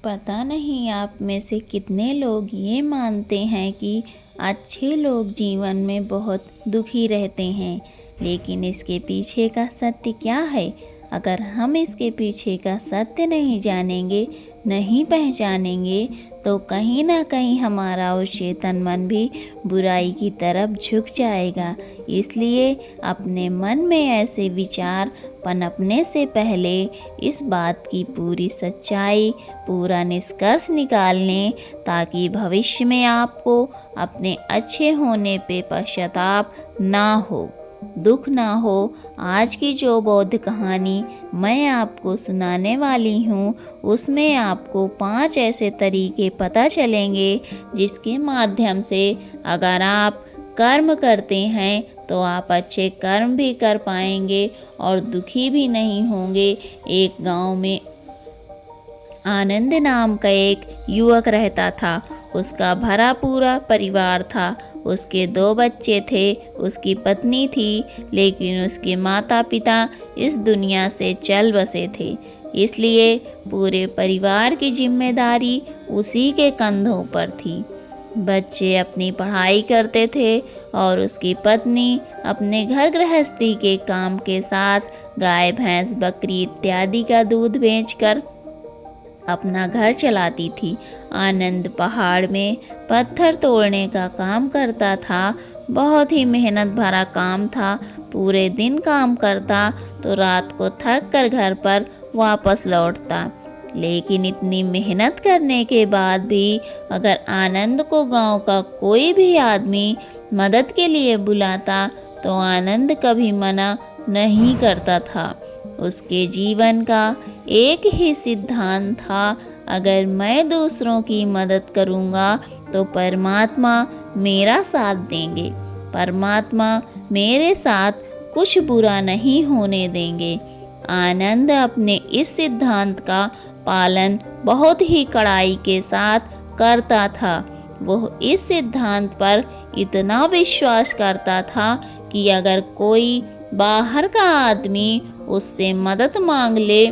पता नहीं आप में से कितने लोग ये मानते हैं कि अच्छे लोग जीवन में बहुत दुखी रहते हैं, लेकिन इसके पीछे का सत्य क्या है? अगर हम इसके पीछे का सत्य नहीं जानेंगे, नहीं पहचानेंगे, तो कहीं ना कहीं हमारा वो चेतन मन भी बुराई की तरफ झुक जाएगा। इसलिए अपने मन में ऐसे विचार पनपने से पहले इस बात की पूरी सच्चाई, पूरा निष्कर्ष निकाल लें, ताकि भविष्य में आपको अपने अच्छे होने पे पश्चाताप ना हो, दुख ना हो। आज की जो बौद्ध कहानी मैं आपको सुनाने वाली हूँ, उसमें आपको 5 ऐसे तरीके पता चलेंगे जिसके माध्यम से अगर आप कर्म करते हैं तो आप अच्छे कर्म भी कर पाएंगे और दुखी भी नहीं होंगे। एक गांव में आनंद नाम का एक युवक रहता था। उसका भरा पूरा परिवार था। उसके 2 बच्चे थे, उसकी पत्नी थी, लेकिन उसके माता पिता इस दुनिया से चल बसे थे। इसलिए पूरे परिवार की जिम्मेदारी उसी के कंधों पर थी। बच्चे अपनी पढ़ाई करते थे और उसकी पत्नी अपने घर गृहस्थी के काम के साथ गाय भैंस बकरी इत्यादि का दूध बेचकर अपना घर चलाती थी। आनंद पहाड़ में पत्थर तोड़ने का काम करता था। बहुत ही मेहनत भरा काम था। पूरे दिन काम करता तो रात को थक कर घर पर वापस लौटता। लेकिन इतनी मेहनत करने के बाद भी अगर आनंद को गांव का कोई भी आदमी मदद के लिए बुलाता तो आनंद कभी मना नहीं करता था। उसके जीवन का एक ही सिद्धांत था, अगर मैं दूसरों की मदद करूंगा तो परमात्मा मेरा साथ देंगे, परमात्मा मेरे साथ कुछ बुरा नहीं होने देंगे। आनंद अपने इस सिद्धांत का पालन बहुत ही कड़ाई के साथ करता था। वह इस सिद्धांत पर इतना विश्वास करता था कि अगर कोई बाहर का आदमी उससे मदद मांग ले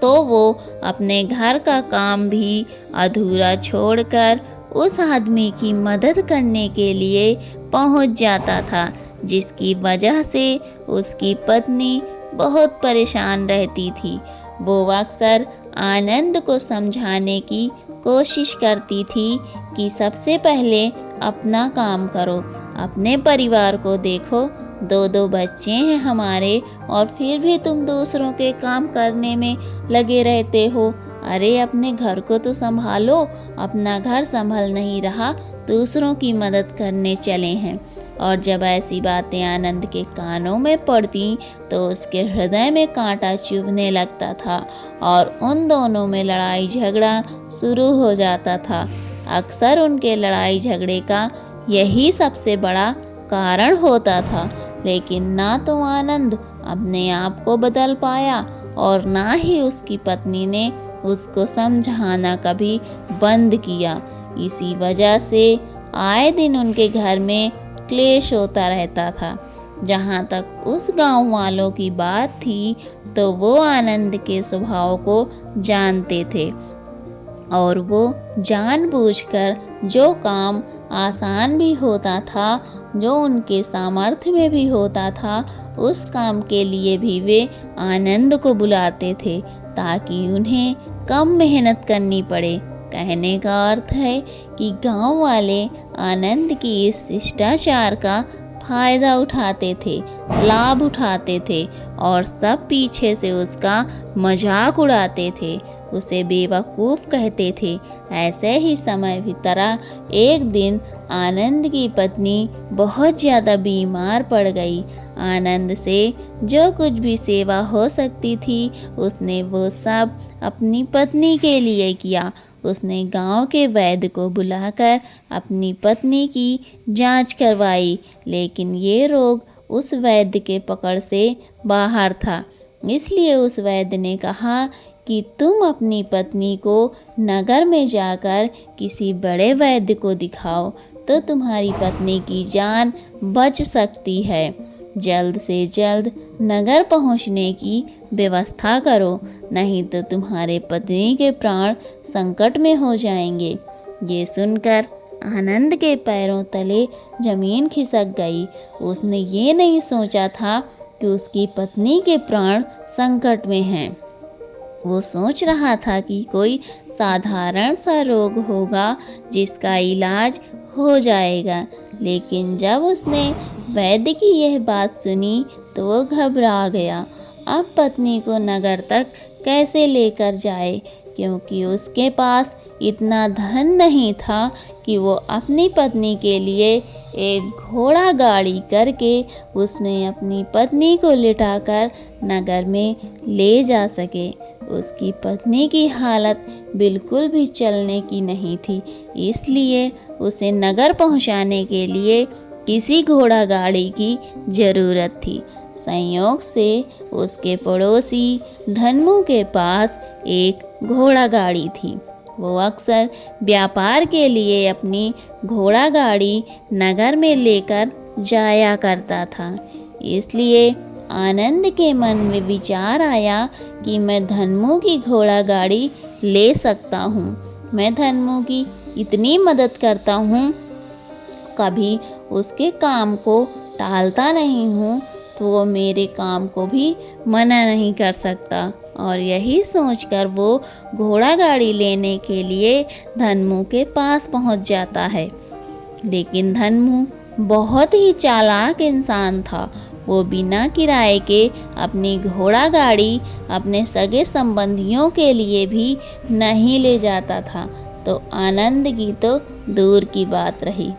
तो वो अपने घर का काम भी अधूरा छोड़कर उस आदमी की मदद करने के लिए पहुंच जाता था, जिसकी वजह से उसकी पत्नी बहुत परेशान रहती थी। वो अक्सर आनंद को समझाने की कोशिश करती थी कि सबसे पहले अपना काम करो, अपने परिवार को देखो। 2 बच्चे हैं हमारे और फिर भी तुम दूसरों के काम करने में लगे रहते हो। अरे अपने घर को तो संभालो, अपना घर संभल नहीं रहा, दूसरों की मदद करने चले हैं। और जब ऐसी बातें आनंद के कानों में पड़ती तो उसके हृदय में कांटा चुभने लगता था और उन दोनों में लड़ाई झगड़ा शुरू हो जाता था। अक्सर उनके लड़ाई झगड़े का यही सबसे बड़ा कारण होता था। लेकिन ना तो आनंद अपने आप को बदल पाया और ना ही उसकी पत्नी ने उसको समझाना कभी बंद किया। इसी वजह से आए दिन उनके घर में क्लेश होता रहता था। जहाँ तक उस गांव वालों की बात थी तो वो आनंद के स्वभाव को जानते थे और वो जानबूझकर जो काम आसान भी होता था, जो उनके सामर्थ्य में भी होता था, उस काम के लिए भी वे आनंद को बुलाते थे ताकि उन्हें कम मेहनत करनी पड़े। कहने का अर्थ है कि गांव वाले आनंद की इस शिष्टाचार का फायदा उठाते थे, लाभ उठाते थे और सब पीछे से उसका मजाक उड़ाते थे, उसे बेवकूफ़ कहते थे। ऐसे ही समय की तरह एक दिन आनंद की पत्नी बहुत ज़्यादा बीमार पड़ गई। आनंद से जो कुछ भी सेवा हो सकती थी उसने वो सब अपनी पत्नी के लिए किया। उसने गांव के वैद्य को बुलाकर अपनी पत्नी की जांच करवाई, लेकिन ये रोग उस वैद्य के पकड़ से बाहर था। इसलिए उस वैद्य ने कहा कि तुम अपनी पत्नी को नगर में जाकर किसी बड़े वैद्य को दिखाओ तो तुम्हारी पत्नी की जान बच सकती है। जल्द से जल्द नगर पहुंचने की व्यवस्था करो, नहीं तो तुम्हारे पत्नी के प्राण संकट में हो जाएंगे। ये सुनकर आनंद के पैरों तले जमीन खिसक गई। उसने ये नहीं सोचा था कि उसकी पत्नी के प्राण संकट में हैं। वो सोच रहा था कि कोई साधारण सा रोग होगा जिसका इलाज हो जाएगा, लेकिन जब उसने वैद्य की यह बात सुनी तो वो घबरा गया। अब पत्नी को नगर तक कैसे लेकर जाए, क्योंकि उसके पास इतना धन नहीं था कि वो अपनी पत्नी के लिए एक घोड़ा गाड़ी करके उसमें अपनी पत्नी को लिटाकर नगर में ले जा सके। उसकी पत्नी की हालत बिल्कुल भी चलने की नहीं थी, इसलिए उसे नगर पहुंचाने के लिए किसी घोड़ा गाड़ी की ज़रूरत थी। संयोग से उसके पड़ोसी धन्मू के पास एक घोड़ा गाड़ी थी। वो अक्सर व्यापार के लिए अपनी घोड़ा गाड़ी नगर में लेकर जाया करता था। इसलिए आनंद के मन में विचार आया कि मैं धन्मू की घोड़ा गाड़ी ले सकता हूँ। मैं धन्मू की इतनी मदद करता हूँ, कभी उसके काम को टालता नहीं हूँ, तो वो मेरे काम को भी मना नहीं कर सकता। और यही सोचकर वो घोड़ा गाड़ी लेने के लिए धन्मू के पास पहुँच जाता है। लेकिन धन्मू बहुत ही चालाक इंसान था। वो बिना किराए के अपनी घोड़ा गाड़ी अपने सगे संबंधियों के लिए भी नहीं ले जाता था, तो आनंद की तो दूर की बात रही।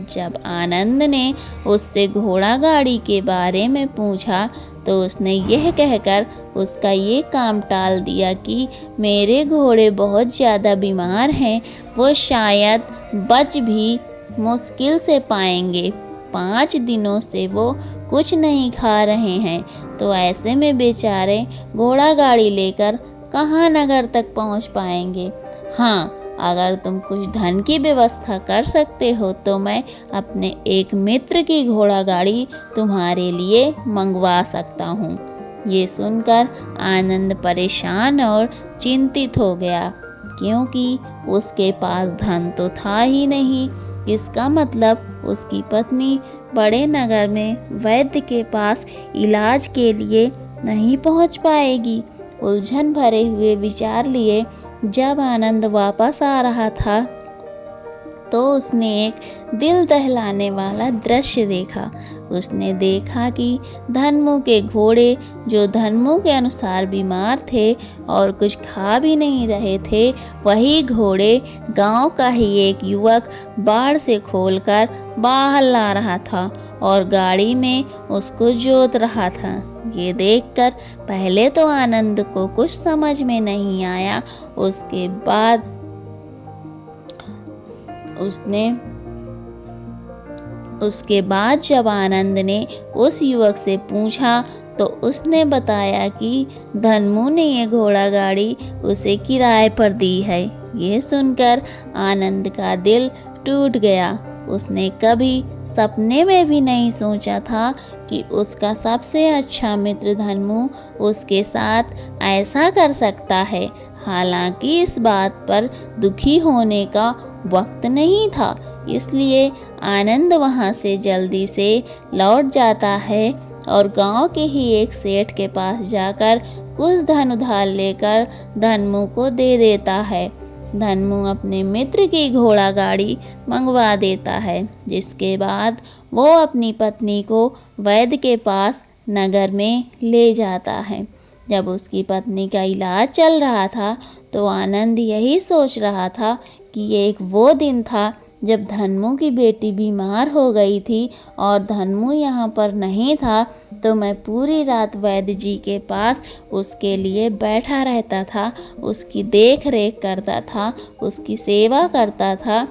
जब आनंद ने उससे घोड़ा गाड़ी के बारे में पूछा तो उसने यह कहकर उसका ये काम टाल दिया कि मेरे घोड़े बहुत ज़्यादा बीमार हैं, वो शायद बच भी मुश्किल से पाएंगे। 5 दिनों से वो कुछ नहीं खा रहे हैं, तो ऐसे में बेचारे घोड़ा गाड़ी लेकर कहाँ नगर तक पहुँच पाएंगे। हाँ, अगर तुम कुछ धन की व्यवस्था कर सकते हो तो मैं अपने एक मित्र की घोड़ा गाड़ी तुम्हारे लिए मंगवा सकता हूँ। ये सुनकर आनंद परेशान और चिंतित हो गया, क्योंकि उसके पास धन तो था ही नहीं। इसका मतलब उसकी पत्नी बड़े नगर में वैद्य के पास इलाज के लिए नहीं पहुँच पाएगी। उलझन भरे हुए विचार लिए जब आनंद वापस आ रहा था तो उसने एक दिल दहलाने वाला दृश्य देखा। उसने देखा कि धन्मू के घोड़े, जो धन्मू के अनुसार बीमार थे और कुछ खा भी नहीं रहे थे, वही घोड़े गांव का ही एक युवक बाड़ से खोलकर बाहर ला रहा था और गाड़ी में उसको जोत रहा था। ये देखकर पहले तो आनंद को कुछ समझ में नहीं आया। उसके बाद जब आनंद ने उस युवक से पूछा तो उसने बताया कि धन्मू ने ये घोड़ा गाड़ी उसे किराए पर दी है। ये सुनकर आनंद का दिल टूट गया। उसने कभी सपने में भी नहीं सोचा था कि उसका सबसे अच्छा मित्र धन्मू उसके साथ ऐसा कर सकता है। हालांकि इस बात पर दुखी होने का वक्त नहीं था, इसलिए आनंद वहां से जल्दी से लौट जाता है और गांव के ही एक सेठ के पास जाकर कुछ धन उधार लेकर धन्मू को दे देता है। धन्मू अपने मित्र की घोड़ा गाड़ी मंगवा देता है, जिसके बाद वो अपनी पत्नी को वैद्य के पास नगर में ले जाता है। जब उसकी पत्नी का इलाज चल रहा था तो आनंद यही सोच रहा था कि ये एक वो दिन था जब धन्मू की बेटी बीमार हो गई थी और धन्मू यहाँ पर नहीं था, तो मैं पूरी रात वैद्य जी के पास उसके लिए बैठा रहता था, उसकी देख रेख करता था, उसकी सेवा करता था।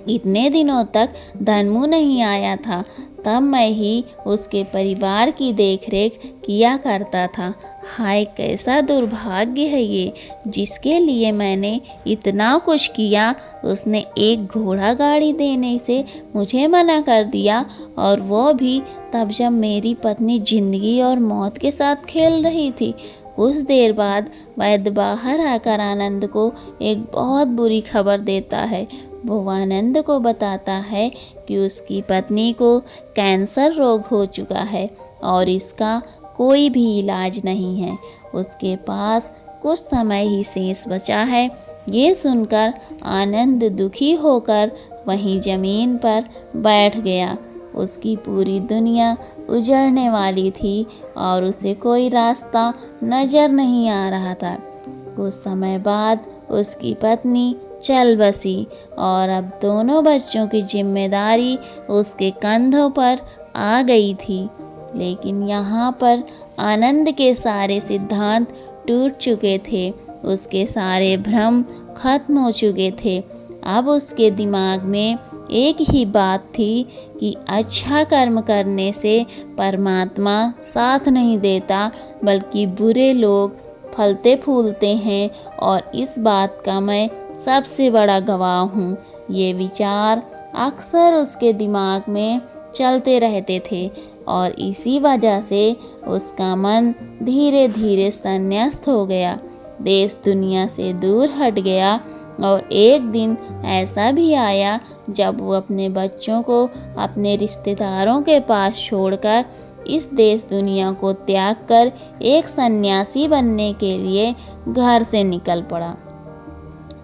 इतने दिनों तक धन्मु नहीं आया था, तब मैं ही उसके परिवार की देखरेख किया करता था। हाय कैसा दुर्भाग्य है ये, जिसके लिए मैंने इतना कुछ किया, उसने एक घोड़ा गाड़ी देने से मुझे मना कर दिया, और वो भी तब जब मेरी पत्नी जिंदगी और मौत के साथ खेल रही थी। कुछ देर बाद वैद्य बाहर आकर आनंद को एक बहुत बुरी खबर देता है। वो आनंद को बताता है कि उसकी पत्नी को कैंसर रोग हो चुका है और इसका कोई भी इलाज नहीं है। उसके पास कुछ समय ही शेष बचा है। ये सुनकर आनंद दुखी होकर वहीं ज़मीन पर बैठ गया। उसकी पूरी दुनिया उजड़ने वाली थी और उसे कोई रास्ता नज़र नहीं आ रहा था। कुछ समय बाद उसकी पत्नी चल बसी और अब दोनों बच्चों की जिम्मेदारी उसके कंधों पर आ गई थी। लेकिन यहाँ पर आनंद के सारे सिद्धांत टूट चुके थे, उसके सारे भ्रम खत्म हो चुके थे। अब उसके दिमाग में एक ही बात थी कि अच्छा कर्म करने से परमात्मा साथ नहीं देता, बल्कि बुरे लोग फलते फूलते हैं, और इस बात का मैं सबसे बड़ा गवाह हूँ। ये विचार अक्सर उसके दिमाग में चलते रहते थे और इसी वजह से उसका मन धीरे धीरे संन्यास्त हो गया, देश दुनिया से दूर हट गया। और एक दिन ऐसा भी आया जब वो अपने बच्चों को अपने रिश्तेदारों के पास छोड़कर इस देश दुनिया को त्याग कर एक सन्यासी बनने के लिए घर से निकल पड़ा।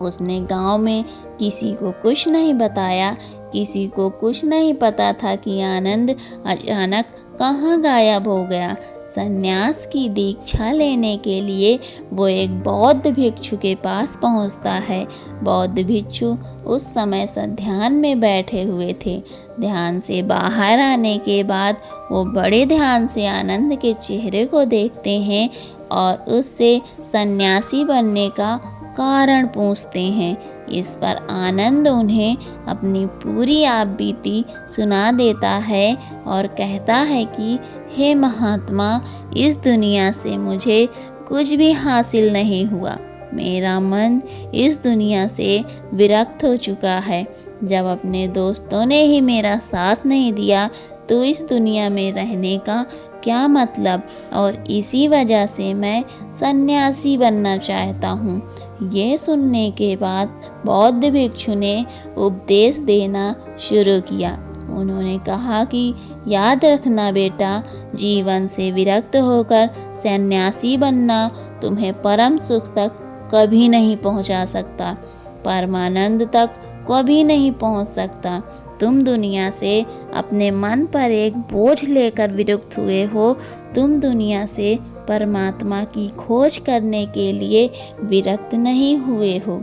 उसने गांव में किसी को कुछ नहीं बताया, किसी को कुछ नहीं पता था कि आनंद अचानक कहाँ गायब हो गया। सन्यास की दीक्षा लेने के लिए वो एक बौद्ध भिक्षु के पास पहुंचता है। बौद्ध भिक्षु उस समय ध्यान में बैठे हुए थे। ध्यान से बाहर आने के बाद वो बड़े ध्यान से आनंद के चेहरे को देखते हैं और उससे सन्यासी बनने का कारण पूछते हैं। इस पर आनंद उन्हें अपनी पूरी आपबीती सुना देता है और कहता है कि हे महात्मा, इस दुनिया से मुझे कुछ भी हासिल नहीं हुआ। मेरा मन इस दुनिया से विरक्त हो चुका है। जब अपने दोस्तों ने ही मेरा साथ नहीं दिया तो इस दुनिया में रहने का क्या मतलब, और इसी वजह से मैं सन्यासी बनना चाहता हूँ। ये सुनने के बाद बौद्ध भिक्षु ने उपदेश देना शुरू किया। उन्होंने कहा कि याद रखना बेटा, जीवन से विरक्त होकर सन्यासी बनना तुम्हें परम सुख तक कभी नहीं पहुंचा सकता, परमानंद तक कभी नहीं पहुंच सकता। तुम दुनिया से अपने मन पर एक बोझ लेकर विरक्त हुए हो। तुम दुनिया से परमात्मा की खोज करने के लिए विरक्त नहीं हुए हो।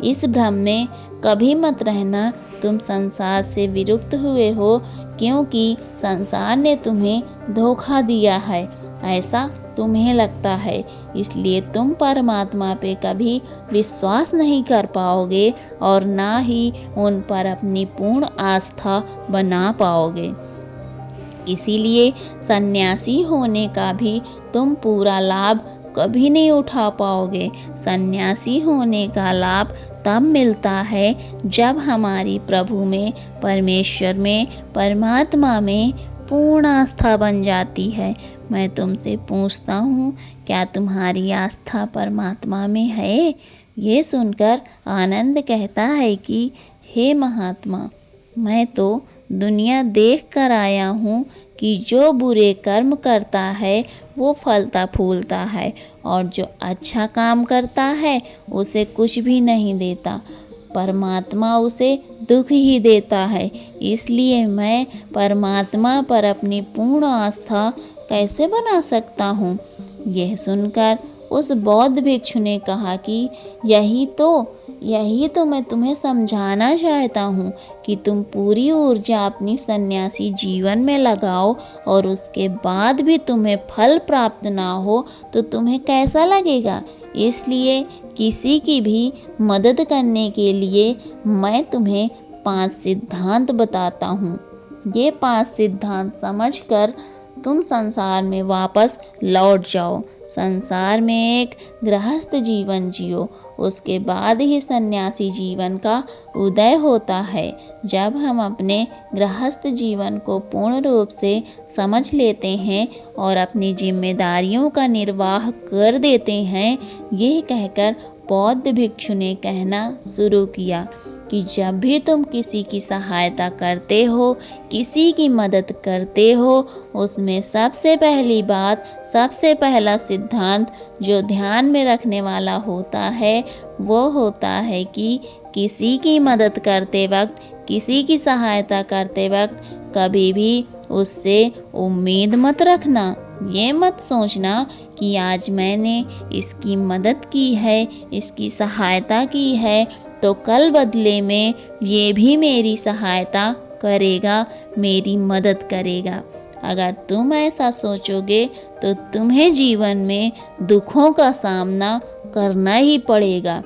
इस भ्रम में कभी मत रहना तुम संसार से विरक्त हुए हो, क्योंकि संसार ने तुम्हें धोखा दिया है, ऐसा तुम्हें लगता है। इसलिए तुम परमात्मा पे कभी विश्वास नहीं कर पाओगे और ना ही उन पर अपनी पूर्ण आस्था बना पाओगे। इसीलिए सन्यासी होने का भी तुम पूरा लाभ कभी नहीं उठा पाओगे। सन्यासी होने का लाभ तब मिलता है जब हमारी प्रभु में, परमेश्वर में, परमात्मा में पूर्ण आस्था बन जाती है। मैं तुमसे पूछता हूँ, क्या तुम्हारी आस्था परमात्मा में है? ये सुनकर आनंद कहता है कि हे महात्मा, मैं तो दुनिया देख कर आया हूँ कि जो बुरे कर्म करता है वो फलता फूलता है, और जो अच्छा काम करता है उसे कुछ भी नहीं देता, परमात्मा उसे दुख ही देता है। इसलिए मैं परमात्मा पर अपनी पूर्ण आस्था कैसे बना सकता हूँ? यह सुनकर उस बौद्ध भिक्षु ने कहा कि यही तो मैं तुम्हें समझाना चाहता हूँ कि तुम पूरी ऊर्जा अपनी सन्यासी जीवन में लगाओ और उसके बाद भी तुम्हें फल प्राप्त ना हो तो तुम्हें कैसा लगेगा। इसलिए किसी की भी मदद करने के लिए मैं तुम्हें 5 सिद्धांत बताता हूँ। ये 5 सिद्धांत समझकर तुम संसार में वापस लौट जाओ। संसार में एक गृहस्थ जीवन जियो, उसके बाद ही सन्यासी जीवन का उदय होता है। जब हम अपने गृहस्थ जीवन को पूर्ण रूप से समझ लेते हैं और अपनी जिम्मेदारियों का निर्वाह कर देते हैं, यह कहकर बौद्ध भिक्षु ने कहना शुरू किया कि जब भी तुम किसी की सहायता करते हो, किसी की मदद करते हो, उसमें सबसे पहली बात, सबसे पहला सिद्धांत जो ध्यान में रखने वाला होता है, वो होता है कि किसी की मदद करते वक्त, किसी की सहायता करते वक्त कभी भी उससे उम्मीद मत रखना। ये मत सोचना कि आज मैंने इसकी मदद की है, इसकी सहायता की है, तो कल बदले में ये भी मेरी सहायता करेगा, मेरी मदद करेगा। अगर तुम ऐसा सोचोगे तो तुम्हें जीवन में दुखों का सामना करना ही पड़ेगा,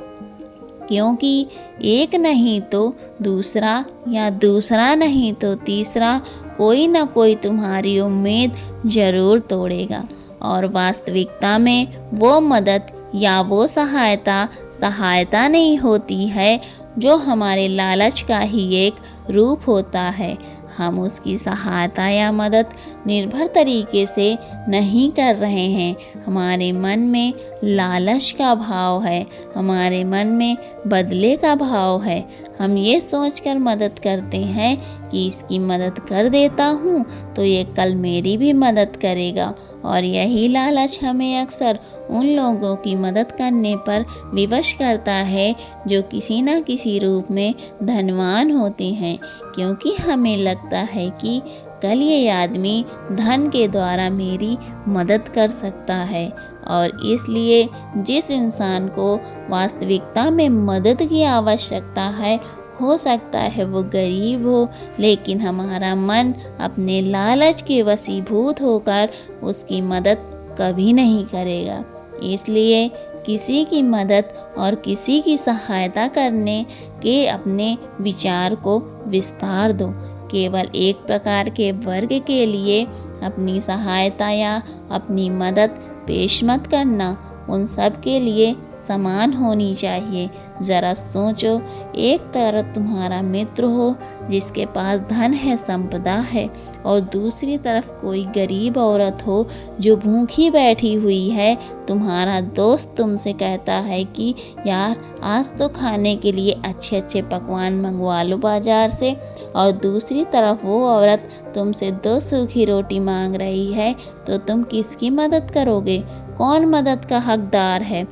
क्योंकि एक नहीं तो दूसरा, या दूसरा नहीं तो तीसरा, कोई ना कोई तुम्हारी उम्मीद जरूर तोड़ेगा। और वास्तविकता में वो मदद या वो सहायता नहीं होती है, जो हमारे लालच का ही एक रूप होता है। हम उसकी सहायता या मदद निर्भर तरीके से नहीं कर रहे हैं। हमारे मन में लालच का भाव है, हमारे मन में बदले का भाव है। हम ये सोचकर मदद करते हैं कि इसकी मदद कर देता हूँ तो ये कल मेरी भी मदद करेगा, और यही लालच हमें अक्सर उन लोगों की मदद करने पर विवश करता है जो किसी न किसी रूप में धनवान होते हैं, क्योंकि हमें लगता है कि कल ये आदमी धन के द्वारा मेरी मदद कर सकता है। और इसलिए जिस इंसान को वास्तविकता में मदद की आवश्यकता है, हो सकता है वो गरीब हो, लेकिन हमारा मन अपने लालच के वशीभूत होकर उसकी मदद कभी नहीं करेगा। इसलिए किसी की मदद और किसी की सहायता करने के अपने विचार को विस्तार दो। केवल एक प्रकार के वर्ग के लिए अपनी सहायता या अपनी मदद पेश मत करना, उन सब के लिए समान होनी चाहिए। ज़रा सोचो, एक तरफ तुम्हारा मित्र हो जिसके पास धन है, संपदा है, और दूसरी तरफ कोई गरीब औरत हो जो भूखी बैठी हुई है। तुम्हारा दोस्त तुमसे कहता है कि यार आज तो खाने के लिए अच्छे अच्छे पकवान मंगवा लो बाज़ार से, और दूसरी तरफ वो औरत तुमसे 2 सूखी रोटी मांग रही है, तो तुम किसकी मदद करोगे? कौन मदद का हकदार है?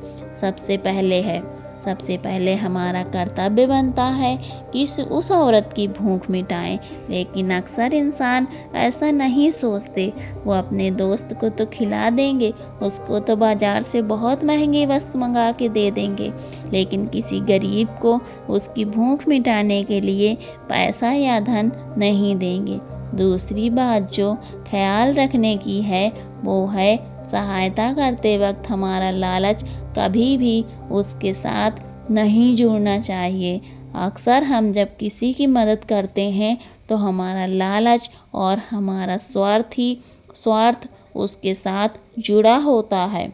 सबसे पहले हमारा कर्तव्य बनता है कि उस औरत की भूख मिटाएं, लेकिन अक्सर इंसान ऐसा नहीं सोचते। वो अपने दोस्त को तो खिला देंगे, उसको तो बाज़ार से बहुत महंगी वस्तु मंगा के दे देंगे, लेकिन किसी गरीब को उसकी भूख मिटाने के लिए पैसा या धन नहीं देंगे। दूसरी बात जो ख्याल रखने की है, वो है सहायता करते वक्त हमारा लालच कभी भी उसके साथ नहीं जुड़ना चाहिए। अक्सर हम जब किसी की मदद करते हैं तो हमारा लालच और हमारा स्वार्थ उसके साथ जुड़ा होता है,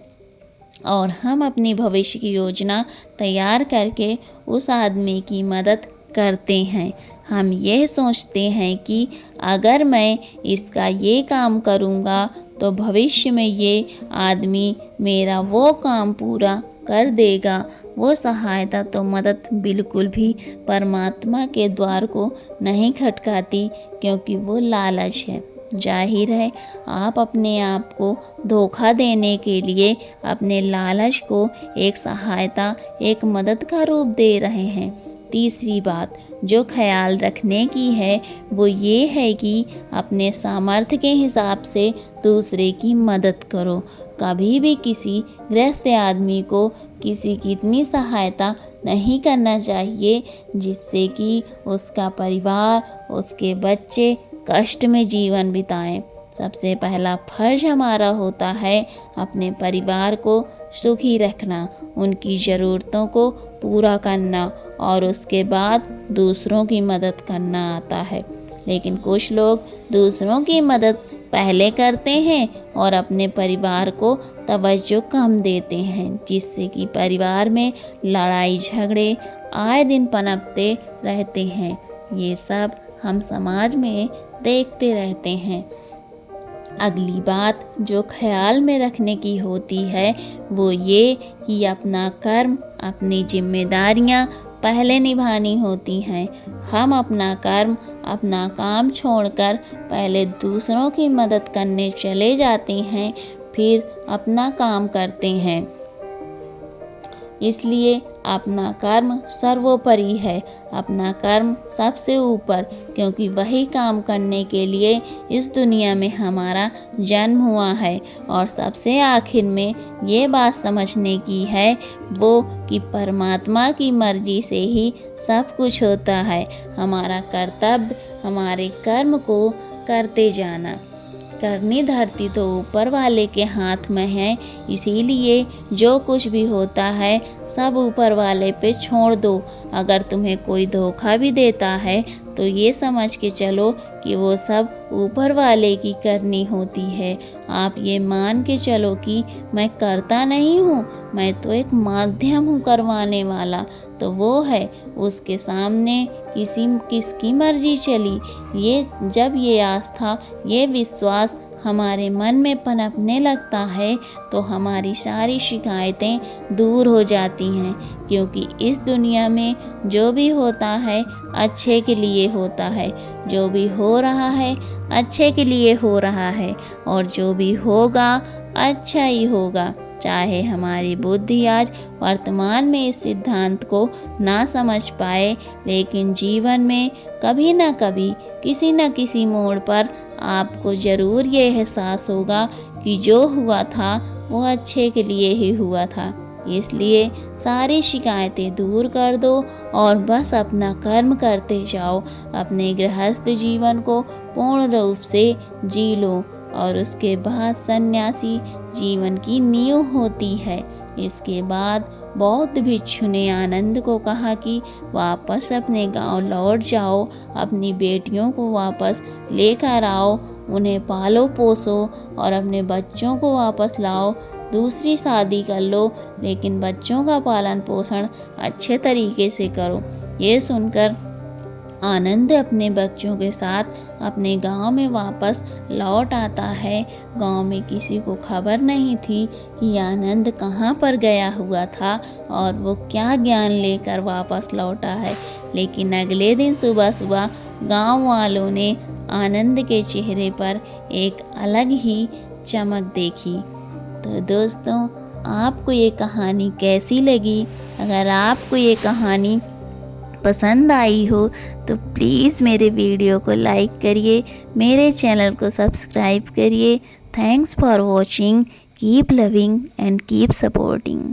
और हम अपनी भविष्य की योजना तैयार करके उस आदमी की मदद करते हैं। हम यह सोचते हैं कि अगर मैं इसका ये काम करूँगा तो भविष्य में ये आदमी मेरा वो काम पूरा कर देगा। वो सहायता तो मदद बिल्कुल भी परमात्मा के द्वार को नहीं खटकाती, क्योंकि वो लालच है। जाहिर है आप अपने आप को धोखा देने के लिए अपने लालच को एक सहायता, एक मदद का रूप दे रहे हैं। तीसरी बात जो ख्याल रखने की है वो ये है कि अपने सामर्थ्य के हिसाब से दूसरे की मदद करो। कभी भी किसी गृहस्थ आदमी को किसी की इतनी सहायता नहीं करना चाहिए जिससे कि उसका परिवार, उसके बच्चे कष्ट में जीवन बिताएं। सबसे पहला फर्ज हमारा होता है अपने परिवार को सुखी रखना, उनकी ज़रूरतों को पूरा करना और उसके बाद दूसरों की मदद करना आता है। लेकिन कुछ लोग दूसरों की मदद पहले करते हैं और अपने परिवार को तवज्जो कम देते हैं, जिससे कि परिवार में लड़ाई झगड़े आए दिन पनपते रहते हैं। ये सब हम समाज में देखते रहते हैं। अगली बात जो ख्याल में रखने की होती है वो ये कि अपना कर्म, अपनी जिम्मेदारियां पहले निभानी होती हैं। हम अपना कर्म, अपना काम छोड़कर पहले दूसरों की मदद करने चले जाते हैं, फिर अपना काम करते हैं। इसलिए अपना कर्म सर्वोपरि है, अपना कर्म सबसे ऊपर, क्योंकि वही काम करने के लिए इस दुनिया में हमारा जन्म हुआ है। और सबसे आखिर में ये बात समझने की है वो कि परमात्मा की मर्जी से ही सब कुछ होता है। हमारा कर्तव्य हमारे कर्म को करते जाना। करनी धरती तो ऊपर वाले के हाथ में है, इसीलिए जो कुछ भी होता है सब ऊपर वाले पे छोड़ दो। अगर तुम्हें कोई धोखा भी देता है तो ये समझ के चलो कि वो सब ऊपर वाले की करनी होती है। आप ये मान के चलो कि मैं करता नहीं हूँ, मैं तो एक माध्यम हूँ करवाने वाला, तो वो है उसके सामने किसकी मर्जी चली। जब ये आस्था, ये विश्वास हमारे मन में पनपने लगता है तो हमारी सारी शिकायतें दूर हो जाती हैं, क्योंकि इस दुनिया में जो भी होता है अच्छे के लिए होता है, जो भी हो रहा है अच्छे के लिए हो रहा है और जो भी होगा अच्छा ही होगा। चाहे हमारी बुद्धि आज वर्तमान में इस सिद्धांत को ना समझ पाए, लेकिन जीवन में कभी ना कभी किसी न किसी मोड़ पर आपको ज़रूर ये एहसास होगा कि जो हुआ था वो अच्छे के लिए ही हुआ था। इसलिए सारी शिकायतें दूर कर दो और बस अपना कर्म करते जाओ। अपने गृहस्थ जीवन को पूर्ण रूप से जी लो और उसके बाद सन्यासी जीवन की नींव होती है। इसके बाद बौद्ध भिक्षु ने आनंद को कहा कि वापस अपने गांव लौट जाओ, अपनी बेटियों को वापस लेकर आओ, उन्हें पालो पोसो और अपने बच्चों को वापस लाओ। दूसरी शादी कर लो, लेकिन बच्चों का पालन पोषण अच्छे तरीके से करो। ये सुनकर आनंद अपने बच्चों के साथ अपने गांव में वापस लौट आता है। गांव में किसी को खबर नहीं थी कि आनंद कहाँ पर गया हुआ था और वो क्या ज्ञान लेकर वापस लौटा है। लेकिन अगले दिन सुबह सुबह गांव वालों ने आनंद के चेहरे पर एक अलग ही चमक देखी। तो दोस्तों, आपको ये कहानी कैसी लगी? अगर आपको ये कहानी पसंद आई हो तो प्लीज़ मेरे वीडियो को लाइक करिए, मेरे चैनल को सब्सक्राइब करिए। Thanks for watching. Keep loving and keep supporting.